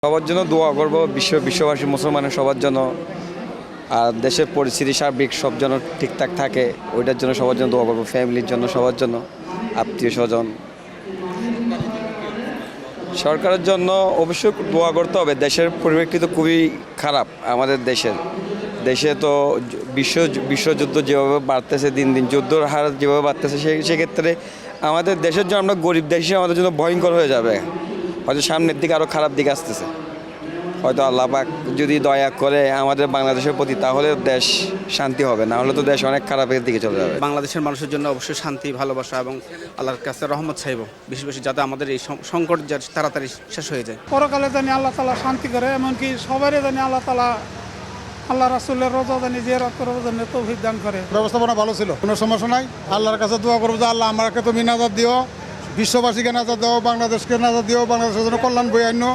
সবার জন্য দোয়া করব, বিশ্ববাসী মুসলমানের সবার জন্য। আর দেশের পরিস্থিতি সার্বিক সব যেন ঠিকঠাক থাকে, ওইটার জন্য সবার জন্য দোয়া করবো, ফ্যামিলির জন্য, সবার জন্য, আত্মীয় স্বজন। সরকারের জন্য অবশ্যই দোয়া করতে হবে। দেশের পরিপ্রেক্ষিত খুবই খারাপ আমাদের দেশে তো বিশ্বযুদ্ধ যেভাবে বাড়তেছে, দিন দিন যুদ্ধর হার যেভাবে বাড়তেছে, সেক্ষেত্রে আমাদের দেশের জন্য, আমরা গরিব দেশে আমাদের জন্য ভয়ঙ্কর হয়ে যাবে। হয়তো সামনের দিকে আরও খারাপ দিকে আসতেছে। হয়তো আল্লাহ পাক যদি দয়া করে আমাদের বাংলাদেশের প্রতি, তাহলে দেশ শান্তি হবে, না হলে তো দেশ অনেক খারাপের দিকে চলে যাবে। বাংলাদেশের মানুষের জন্য অবশ্যই শান্তি, ভালোবাসা এবং আল্লাহর কাছে রহমত চাইব, বেশি বেশি, যাতে আমাদের এই সংকট তাড়াতাড়ি শেষ হয়ে যায়। পরকালে জানি আল্লাহ তালা শান্তি করে, এমনকি সবারই জানি আল্লাহ তালা আল্লাহ রাসূলের রোজা জানি জিয়ারত করার জন্য তৌফিক দান করে। ব্যবস্থাপনা ভালো ছিল, কোনো সমস্যা নাই। আল্লাহর কাছে দোয়া করবো যে আল্লাহ আমাকে তুমি নাজাত দিও, বিশ্ববাসীকে নাজাত দাও, বাংলাদেশকে নাজাত দিও, বাংলাদেশের জন্য কল্যাণ বই আনো।